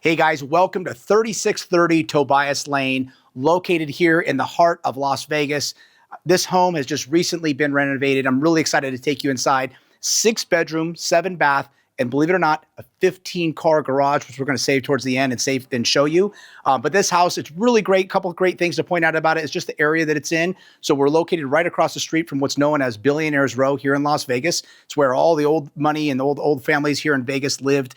Hey guys, welcome to 3630 Tobias Lane, located here in the heart of Las Vegas. This home has just recently been renovated. I'm really excited to take you inside. 6-bedroom, 7-bath, and believe it or not, a 15-car garage, which we're going to save towards the end and show you. But this house, it's really great. Couple of great things to point out about it is just the area that it's in. So we're located right across the street from what's known as Billionaires Row here in Las Vegas. It's where all the old money and the old families here in Vegas lived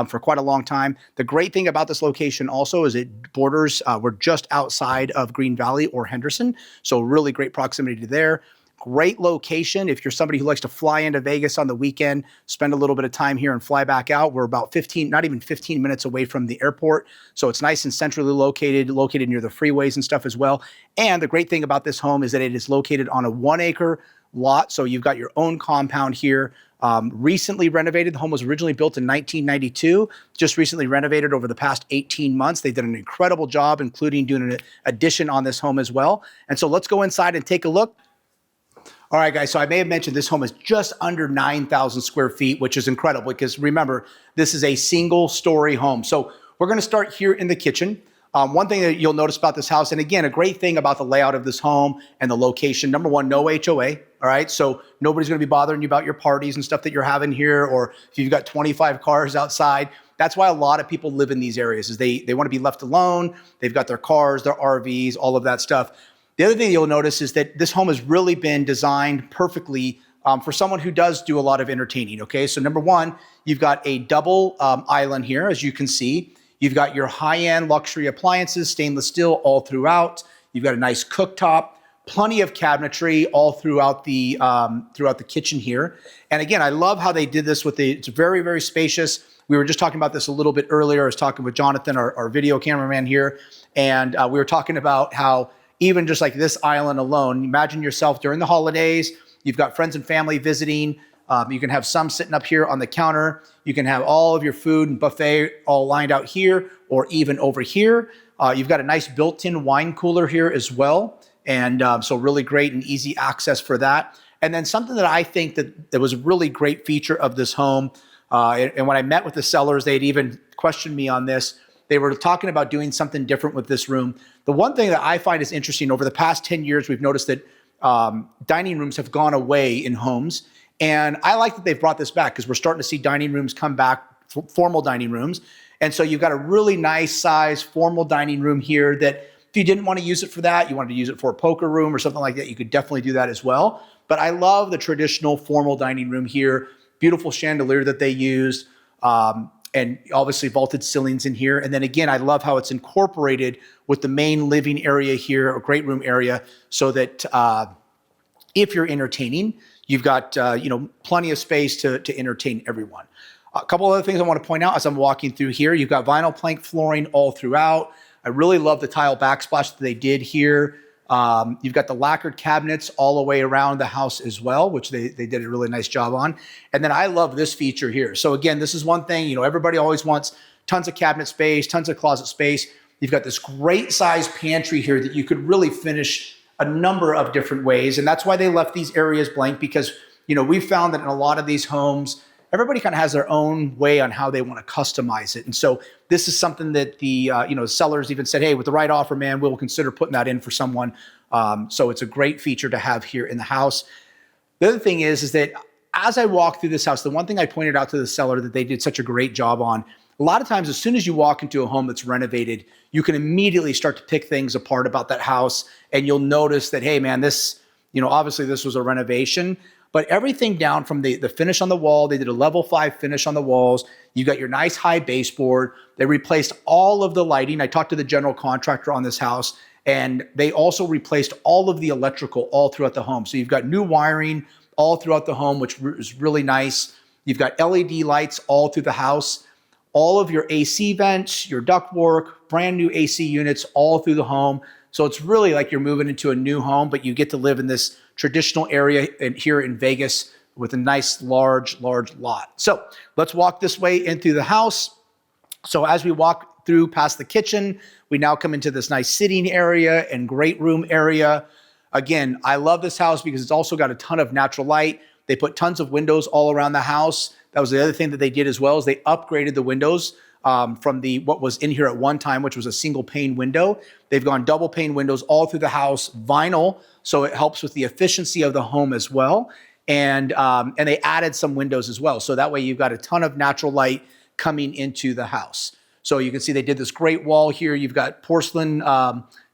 for quite a long time. The great thing about this location also is it borders, we're just outside of Green Valley or Henderson. So really great proximity to there. Great location if you're somebody who likes to fly into Vegas on the weekend, spend a little bit of time here and fly back out. We're about 15, not even 15 minutes away from the airport. So it's nice and centrally located near the freeways and stuff as well. And the great thing about this home is that it is located on a 1-acre lot. So you've got your own compound here. Recently renovated. The home was originally built in 1992, just recently renovated over the past 18 months. They did an incredible job, including doing an addition on this home as well. And so let's go inside and take a look. All right, guys, so I may have mentioned this home is just under 9,000 square feet, which is incredible because remember, this is a single-story home. So we're going to start here in the kitchen. One thing that you'll notice about this house, and again, a great thing about the layout of this home and the location, number one, no HOA, all right? So nobody's going to be bothering you about your parties and stuff that you're having here, or if you've got 25 cars outside. That's why a lot of people live in these areas, is they want to be left alone. They've got their cars, their RVs, all of that stuff. The other thing you'll notice is that this home has really been designed perfectly for someone who does do a lot of entertaining, okay? So number one, you've got a double island here, as you can see. You've got your high-end luxury appliances, stainless steel all throughout. You've got a nice cooktop, plenty of cabinetry all throughout the kitchen here. And again, I love how they did this it's very, very spacious. We were just talking about this a little bit earlier. I was talking with Jonathan, our video cameraman here, and we were talking about how even just like this island alone, imagine yourself during the holidays, you've got friends and family visiting. You can have some sitting up here on the counter. You can have all of your food and buffet all lined out here or even over here. You've got a nice built-in wine cooler here as well. And so really great and easy access for that. And then something that I think that was a really great feature of this home, and when I met with the sellers, they'd even questioned me on this. They were talking about doing something different with this room. The one thing that I find is interesting, over the past 10 years, we've noticed that dining rooms have gone away in homes. And I like that they've brought this back because we're starting to see dining rooms come back, formal dining rooms. And so you've got a really nice size formal dining room here that if you didn't want to use it for that, you wanted to use it for a poker room or something like that, you could definitely do that as well. But I love the traditional formal dining room here. Beautiful chandelier that they used. And obviously vaulted ceilings in here. And then again, I love how it's incorporated with the main living area here, or great room area, so that if you're entertaining, you've got plenty of space to entertain everyone. A couple other things I want to point out as I'm walking through here. You've got vinyl plank flooring all throughout. I really love the tile backsplash that they did here. You've got the lacquered cabinets all the way around the house as well, which they did a really nice job on. And then I love this feature here. So again, this is one thing, everybody always wants tons of cabinet space, tons of closet space. You've got this great size pantry here that you could really finish a number of different ways. And that's why they left these areas blank, because, we've found that in a lot of these homes, everybody kind of has their own way on how they want to customize it. And so this is something that the sellers even said, hey, with the right offer, man, we'll consider putting that in for someone. So it's a great feature to have here in the house. The other thing is that as I walk through this house, the one thing I pointed out to the seller that they did such a great job on, a lot of times as soon as you walk into a home that's renovated, you can immediately start to pick things apart about that house. And you'll notice that, hey, man, this, obviously this was a renovation. But everything down from the finish on the wall, they did a level 5 finish on the walls. You got your nice high baseboard. They replaced all of the lighting. I talked to the general contractor on this house, and they also replaced all of the electrical all throughout the home. So you've got new wiring all throughout the home, which is really nice. You've got LED lights all through the house. All of your AC vents, your ductwork, brand new AC units all through the home. So it's really like you're moving into a new home, but you get to live in this traditional area here in Vegas with a nice, large lot. So let's walk this way into the house. So as we walk through past the kitchen, we now come into this nice sitting area and great room area. Again, I love this house because it's also got a ton of natural light. They put tons of windows all around the house. That was the other thing that they did as well, is they upgraded the windows from what was in here at one time, which was a single pane window. They've gone double pane windows all through the house, vinyl, so it helps with the efficiency of the home as well. And they added some windows as well. So that way you've got a ton of natural light coming into the house. So you can see they did this great wall here. You've got porcelain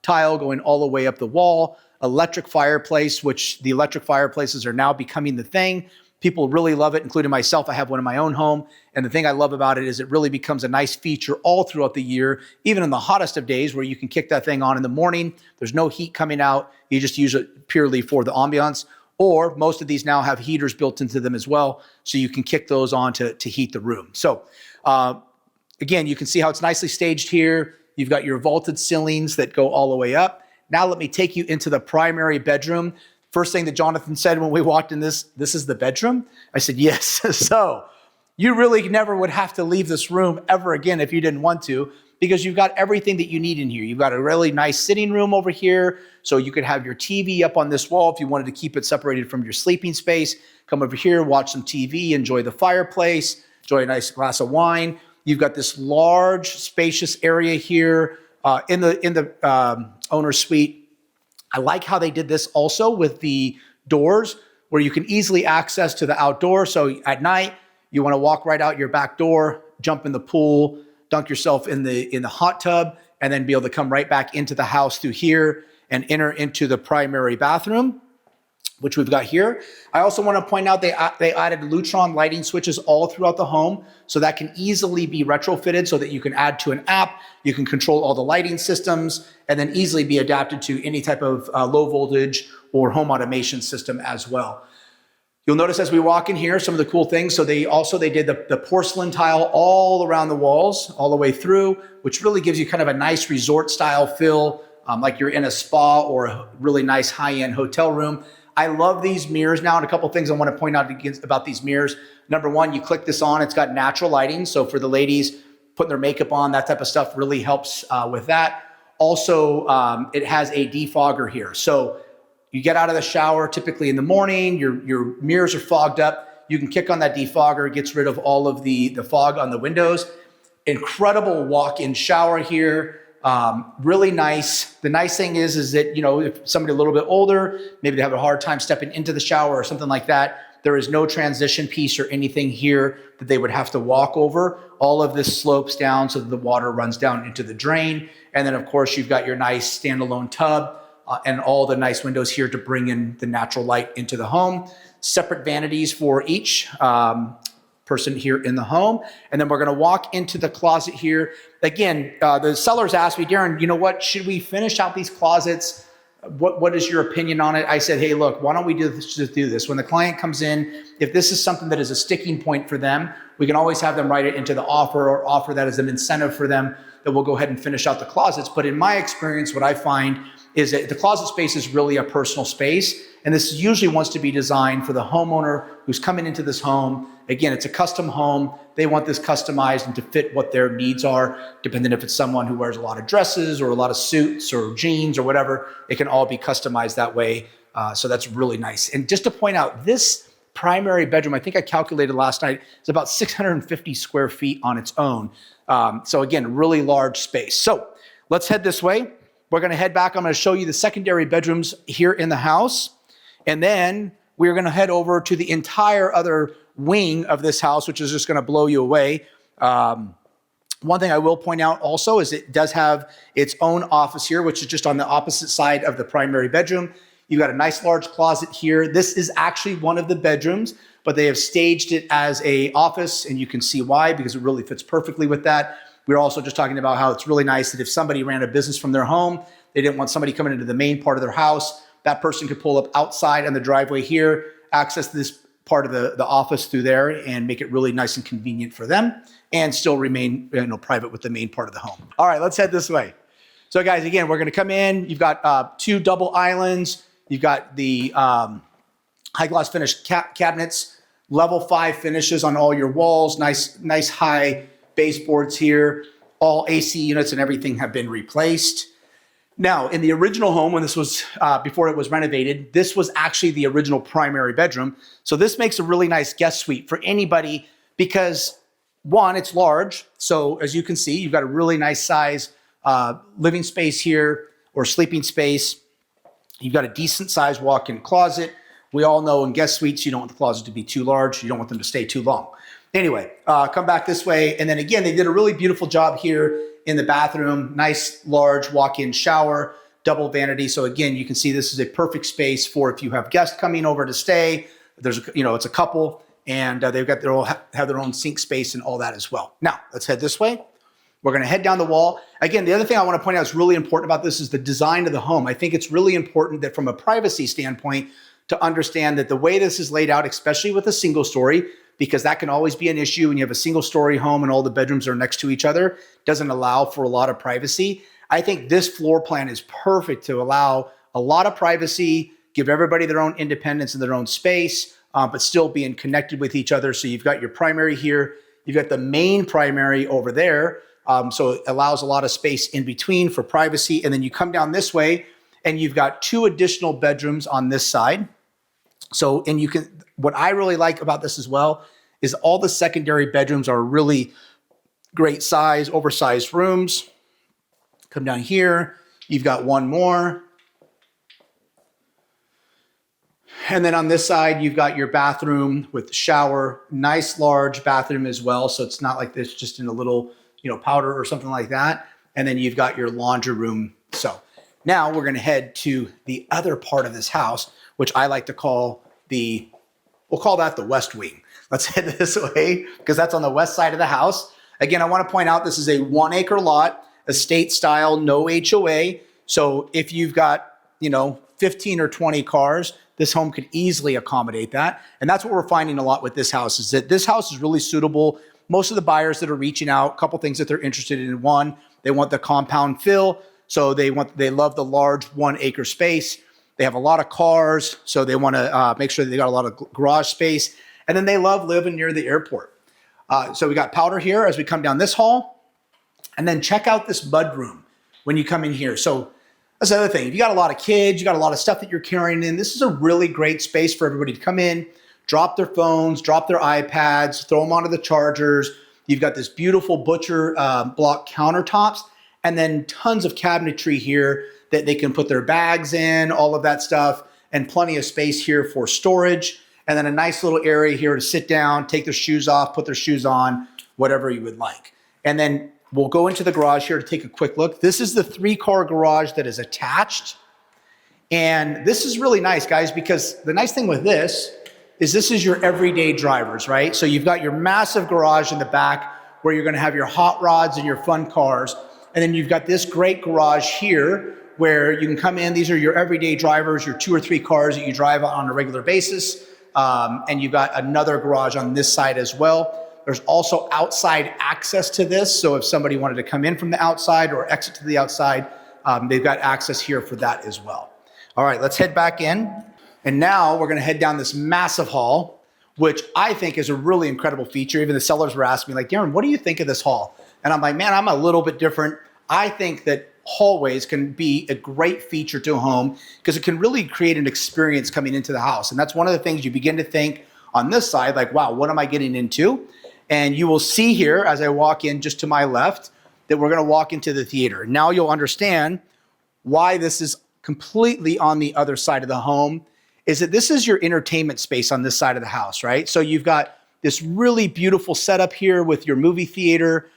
tile going all the way up the wall, electric fireplace, which the electric fireplaces are now becoming the thing. People really love it, including myself. I have one in my own home. And the thing I love about it is it really becomes a nice feature all throughout the year, even in the hottest of days where you can kick that thing on in the morning. There's no heat coming out. You just use it purely for the ambiance. Or most of these now have heaters built into them as well, so you can kick those on to heat the room. So again, you can see how it's nicely staged here. You've got your vaulted ceilings that go all the way up. Now let me take you into the primary bedroom. First thing that Jonathan said when we walked in this is the bedroom? I said, yes. So you really never would have to leave this room ever again if you didn't want to, because you've got everything that you need in here. You've got a really nice sitting room over here, so you could have your TV up on this wall if you wanted to keep it separated from your sleeping space. Come over here, watch some TV, enjoy the fireplace, enjoy a nice glass of wine. You've got this large, spacious area here in the owner's suite. I like how they did this also with the doors, where you can easily access to the outdoor. So at night, you want to walk right out your back door, jump in the pool, dunk yourself in the hot tub, and then be able to come right back into the house through here and enter into the primary bathroom, which we've got here. I also want to point out they added Lutron lighting switches all throughout the home, so that can easily be retrofitted so that you can add to an app, you can control all the lighting systems, and then easily be adapted to any type of low voltage or home automation system as well. You'll notice as we walk in here, some of the cool things. So they did the porcelain tile all around the walls, all the way through, which really gives you kind of a nice resort style feel, like you're in a spa or a really nice high-end hotel room. I love these mirrors now, and a couple things I want to point out about these mirrors. Number one, you click this on, it's got natural lighting. So for the ladies putting their makeup on, that type of stuff really helps with that. Also, it has a defogger here. So you get out of the shower typically in the morning, your mirrors are fogged up. You can kick on that defogger, it gets rid of all of the fog on the windows. Incredible walk-in shower here. Really nice. The nice thing is that, you know, if somebody a little bit older, maybe they have a hard time stepping into the shower or something like that, there is no transition piece or anything here that they would have to walk over. All of this slopes down so that the water runs down into the drain. And then of course you've got your nice standalone tub and all the nice windows here to bring in the natural light into the home. Separate vanities for each person here in the home. And then we're gonna walk into the closet here. Again, the sellers asked me, Darren, you know what, should we finish out these closets? What is your opinion on it? I said, hey, look, why don't we just do this? When the client comes in, if this is something that is a sticking point for them, we can always have them write it into the offer or offer that as an incentive for them that we'll go ahead and finish out the closets. But in my experience, what I find is that the closet space is really a personal space. And this usually wants to be designed for the homeowner who's coming into this home. Again, it's a custom home. They want this customized and to fit what their needs are, depending if it's someone who wears a lot of dresses or a lot of suits or jeans or whatever, it can all be customized that way. So that's really nice. And just to point out, this primary bedroom, I think I calculated last night, is about 650 square feet on its own. So again, really large space. So let's head this way. We're gonna head back. I'm gonna show you the secondary bedrooms here in the house. And then we're gonna head over to the entire other wing of this house, which is just gonna blow you away. One thing I will point out also is it does have its own office here, which is just on the opposite side of the primary bedroom. You've got a nice large closet here. This is actually one of the bedrooms, but they have staged it as an office, and you can see why, because it really fits perfectly with that. We're also just talking about how it's really nice that if somebody ran a business from their home, they didn't want somebody coming into the main part of their house, that person could pull up outside on the driveway here, access this part of the office through there, and make it really nice and convenient for them, and still remain, you know, private with the main part of the home. All right, let's head this way. So guys, again, we're gonna come in. You've got 2 double islands. You've got the high gloss finished cabinets, level 5 finishes on all your walls, nice high baseboards here. All AC units and everything have been replaced. Now, in the original home, when this was, before it was renovated, this was actually the original primary bedroom. So this makes a really nice guest suite for anybody, because One, it's large. So as you can see, you've got a really nice size living space here or sleeping space. You've got a decent sized walk-in closet. We all know in guest suites, you don't want the closet to be too large. You don't want them to stay too long. Anyway, come back this way. And then again, they did a really beautiful job here in the bathroom. Nice, large walk-in shower, double vanity. So again, you can see this is a perfect space for if you have guests coming over to stay. There's, it's a couple, and they've got have their own sink space and all that as well. Now, let's head this way. We're going to head down the wall. Again, the other thing I want to point out is really important about this is the design of the home. I think it's really important that from a privacy standpoint to understand that the way this is laid out, especially with a single story, because that can always be an issue when you have a single story home and all the bedrooms are next to each other, doesn't allow for a lot of privacy. I think this floor plan is perfect to allow a lot of privacy, give everybody their own independence and their own space, but still being connected with each other. So you've got your primary here, you've got the main primary over there. So it allows a lot of space in between for privacy. And then you come down this way and you've got 2 additional bedrooms on this side. So, and you can, what I really like about this as well is all the secondary bedrooms are really great size, oversized rooms. Come down here, you've got one more. And then on this side, you've got your bathroom with the shower, nice large bathroom as well. So it's not like this just in a little, powder or something like that. And then you've got your laundry room. So now we're going to head to the other part of this house, which I like to call we'll call that the West Wing. Let's head this way because that's on the west side of the house. Again, I want to point out this is a 1-acre lot, estate style, no HOA. So if you've got, 15 or 20 cars, this home could easily accommodate that. And that's what we're finding a lot with this house is that this house is really suitable. Most of the buyers that are reaching out, a couple things that they're interested in. One, they want the compound fill. So they love the large 1-acre space. They have a lot of cars, so they want to make sure that they got a lot of garage space. And then they love living near the airport. So we got powder here as we come down this hall. And then check out this mudroom when you come in here. So that's the other thing. If you got a lot of kids, you got a lot of stuff that you're carrying in, this is a really great space for everybody to come in, drop their phones, drop their iPads, throw them onto the chargers. You've got this beautiful butcher block countertops, and then tons of cabinetry here that they can put their bags in, all of that stuff, and plenty of space here for storage. And then a nice little area here to sit down, take their shoes off, put their shoes on, whatever you would like. And then we'll go into the garage here to take a quick look. This is the 3-car garage that is attached. And this is really nice, guys, because the nice thing with this is your everyday drivers, right? So you've got your massive garage in the back where you're gonna have your hot rods and your fun cars. And then you've got this great garage here where you can come in. These are your everyday drivers, your 2 or 3 cars that you drive on a regular basis. And you've got another garage on this side as well. There's also outside access to this. So if somebody wanted to come in from the outside or exit to the outside, they've got access here for that as well. All right, let's head back in. And now we're gonna head down this massive hall, which I think is a really incredible feature. Even the sellers were asking me like, Darren, what do you think of this hall? And I'm like, man, I'm a little bit different. I think that hallways can be a great feature to a home because it can really create an experience coming into the house. And that's one of the things you begin to think on this side, like, wow, what am I getting into? And you will see here as I walk in just to my left that we're going to walk into the theater. Now you'll understand why this is completely on the other side of the home is that this is your entertainment space on this side of the house, right? So you've got this really beautiful setup here with your movie theater.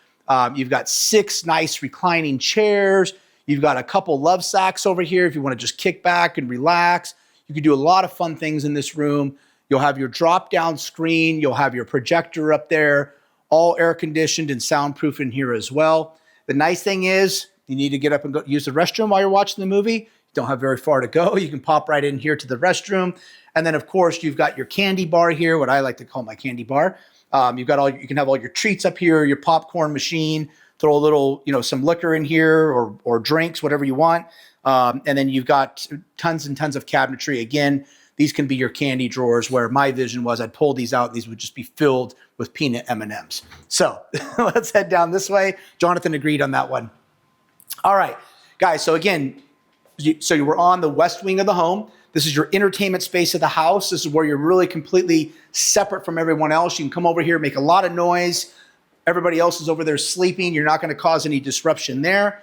You've got 6 nice reclining chairs. You've got a couple love sacks over here if you want to just kick back and relax. You can do a lot of fun things in this room. You'll have your drop-down screen. You'll have your projector up there, all air-conditioned and soundproof in here as well. The nice thing is you need to get up and go use the restroom while you're watching the movie. You don't have very far to go. You can pop right in here to the restroom. And then, of course, you've got your candy bar here, what I like to call my candy bar. You can have all your treats up here, your popcorn machine, throw a little, some liquor in here or drinks, whatever you want. And then you've got tons and tons of cabinetry. Again, these can be your candy drawers where my vision was I'd pull these out. These would just be filled with peanut M&Ms. So let's head down this way. Jonathan agreed on that one. All right, guys. So again, so you were on the west wing of the home. This is your entertainment space of the house. This is where you're really completely separate from everyone else. You can come over here, make a lot of noise, Everybody else is over there sleeping. You're not going to cause any disruption there.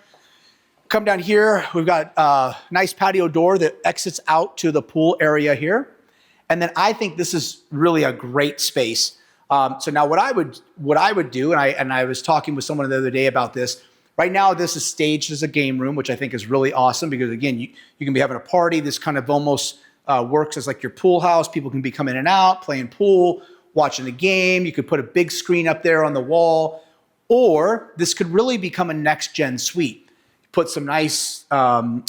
Come down here. We've got a nice patio door that exits out to the pool area here. And then I think this is really a great space. So now what I would do, and I was talking with someone the other day about this. Right now, this is staged as a game room, which I think is really awesome because, again, you can be having a party. This kind of almost works as like your pool house. People can be coming in and out, playing pool, watching the game. You could put a big screen up there on the wall, or this could really become a next-gen suite. Put some nice barn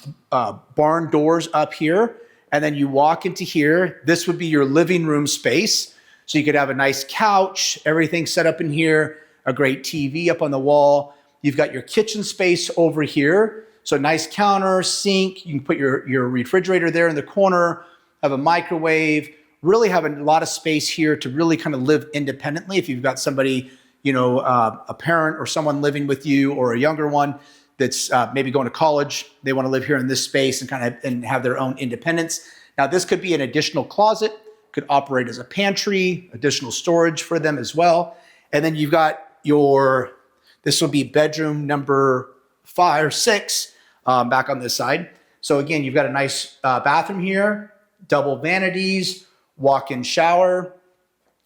doors up here, and then you walk into here. This would be your living room space. So you could have a nice couch, everything set up in here, a great TV up on the wall. You've got your kitchen space over here. So nice counter, sink. You can put your refrigerator there in the corner, have a microwave, really have a lot of space here to really kind of live independently. If you've got somebody, a parent or someone living with you or a younger one that's maybe going to college, they want to live here in this space and have their own independence. Now this could be an additional closet, could operate as a pantry, additional storage for them as well. And then you've got this will be bedroom number 5 or 6 back on this side. So again, you've got a nice bathroom here, double vanities, walk-in shower,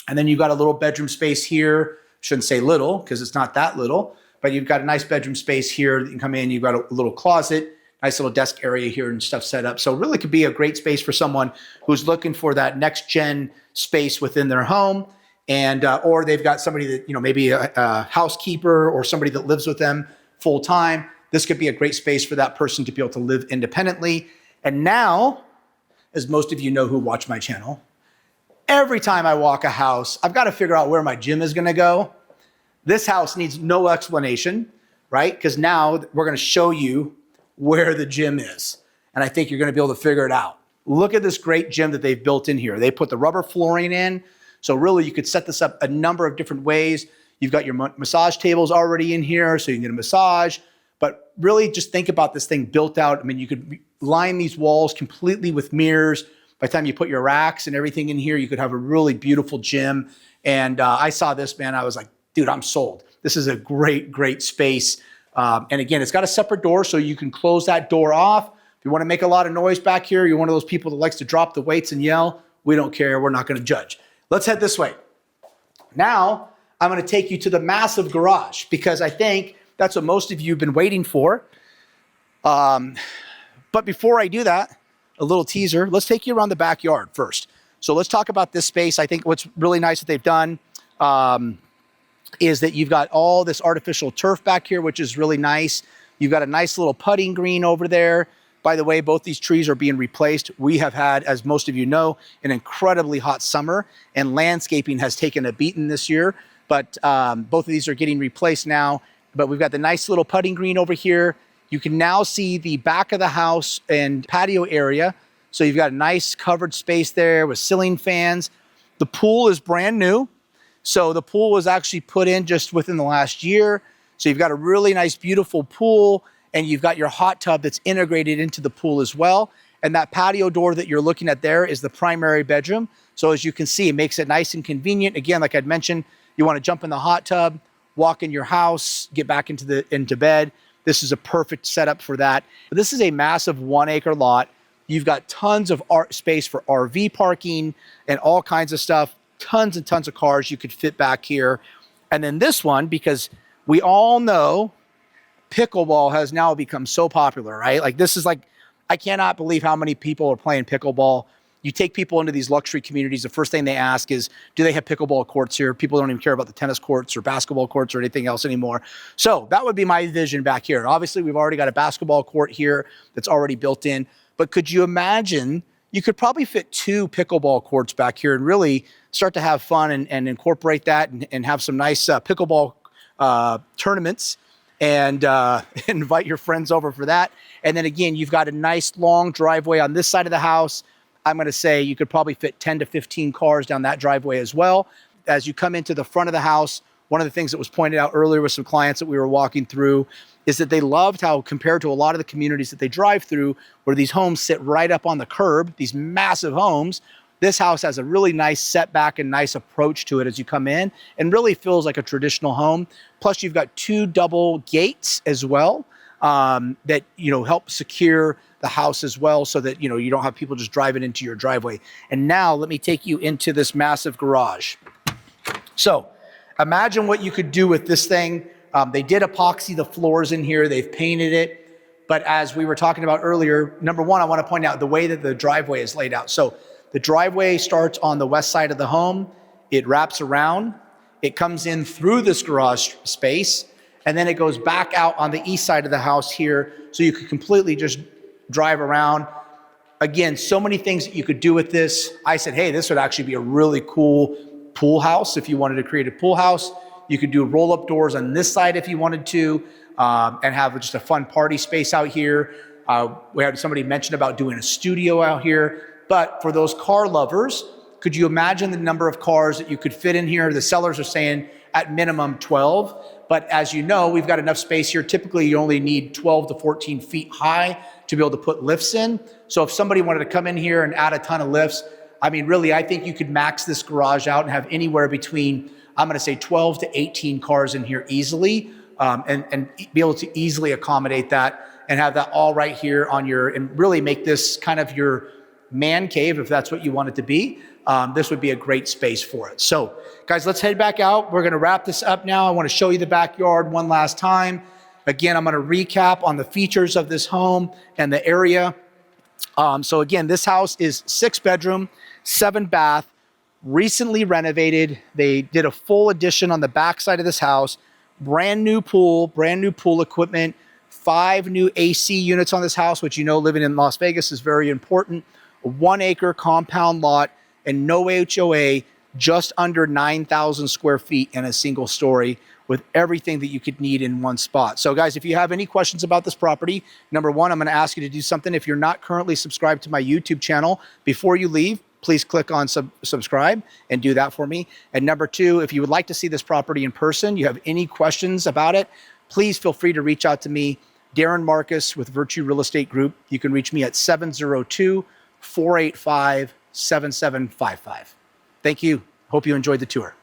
and then you've got a little bedroom space here. Shouldn't say little because it's not that little, but you've got a nice bedroom space here. You can come in, you've got a little closet, nice little desk area here and stuff set up. So it really could be a great space for someone who's looking for that next gen space within their home. And or they've got somebody that, maybe a housekeeper or somebody that lives with them full time. This could be a great space for that person to be able to live independently. And now, as most of you know who watch my channel, every time I walk a house, I've got to figure out where my gym is going to go. This house needs no explanation, right? Because now we're going to show you where the gym is. And I think you're going to be able to figure it out. Look at this great gym that they've built in here. They put the rubber flooring in. So really you could set this up a number of different ways. You've got your massage tables already in here, so you can get a massage. But really just think about this thing built out. I mean, you could line these walls completely with mirrors. By the time you put your racks and everything in here, you could have a really beautiful gym. And I saw this, man, I was like, dude, I'm sold. This is a great, great space. And again, it's got a separate door, so you can close that door off. If you want to make a lot of noise back here, you're one of those people that likes to drop the weights and yell, we don't care, we're not going to judge. Let's head this way. Now, I'm going to take you to the massive garage because I think that's what most of you have been waiting for. But before I do that, a little teaser, let's take you around the backyard first. So let's talk about this space. I think what's really nice that they've done is that you've got all this artificial turf back here, which is really nice. You've got a nice little putting green over there. By the way, both these trees are being replaced. We have had, as most of you know, an incredibly hot summer, and landscaping has taken a beating this year. But both of these are getting replaced now. But we've got the nice little putting green over here. You can now see the back of the house and patio area. So you've got a nice covered space there with ceiling fans. The pool is brand new. So the pool was actually put in just within the last year. So you've got a really nice, beautiful pool, and you've got your hot tub that's integrated into the pool as well. And that patio door that you're looking at there is the primary bedroom. So as you can see, it makes it nice and convenient. Again, like I'd mentioned, you want to jump in the hot tub, walk in your house, get back into bed. This is a perfect setup for that. This is a massive 1 acre lot. You've got tons of space for RV parking and all kinds of stuff. Tons and tons of cars you could fit back here. And then this one, because we all know pickleball has now become so popular, right? Like this is like, I cannot believe how many people are playing pickleball. You take people into these luxury communities, the first thing they ask is, do they have pickleball courts here? People don't even care about the tennis courts or basketball courts or anything else anymore. So that would be my vision back here. Obviously, we've already got a basketball court here that's already built in, but could you imagine, you could probably fit 2 pickleball courts back here and really start to have fun and incorporate that and have some nice pickleball tournaments and invite your friends over for that. And then again, you've got a nice long driveway on this side of the house. I'm going to say you could probably fit 10 to 15 cars down that driveway as well. As you come into the front of the house, one of the things that was pointed out earlier with some clients that we were walking through is that they loved how, compared to a lot of the communities that they drive through, where these homes sit right up on the curb, these massive homes, This house has a really nice setback and nice approach to it as you come in, and really feels like a traditional home. Plus you've got 2 double gates as well that, you know, help secure the house as well, so that, you know, you don't have people just driving into your driveway. And now let me take you into this massive garage. So imagine what you could do with this thing. They did epoxy the floors in here, they've painted it. But as we were talking about earlier, number one, I want to point out the way that the driveway is laid out. So the driveway starts on the west side of the home, it wraps around, it comes in through this garage space, and then it goes back out on the east side of the house here, so you could completely just drive around. Again, so many things that you could do with this. I said, hey, this would actually be a really cool pool house if you wanted to create a pool house. You could do roll-up doors on this side if you wanted to, and have just a fun party space out here. We had somebody mention about doing a studio out here. But for those car lovers, could you imagine the number of cars that you could fit in here? The sellers are saying at minimum 12. But as you know, we've got enough space here. Typically, you only need 12 to 14 feet high to be able to put lifts in. So if somebody wanted to come in here and add a ton of lifts, I mean, really, I think you could max this garage out and have anywhere between, I'm going to say 12 to 18 cars in here easily, and be able to easily accommodate that and have that all right here on your, and really make this kind of your man cave if that's what you want it to be. This would be a great space for it. So guys, let's head back out. We're going to wrap this up now. I want to show you the backyard one last time. Again, I'm going to recap on the features of this home and the area. So again, this house is 6 bedroom, 7 bath, recently renovated. They did a full addition on the back side of this house, brand new pool equipment, 5 new AC units on this house, which, you know, living in Las Vegas is very important. A 1-acre compound lot and no HOA, just under 9,000 square feet in a single story, with everything that you could need in one spot. So guys, if you have any questions about this property, number one, I'm going to ask you to do something. If you're not currently subscribed to my YouTube channel, before you leave, please click on subscribe and do that for me. And number two, if you would like to see this property in person, you have any questions about it, please feel free to reach out to me, Darren Marcus with Virtue Real Estate Group. You can reach me at 702-485-7755. Thank you. Hope you enjoyed the tour.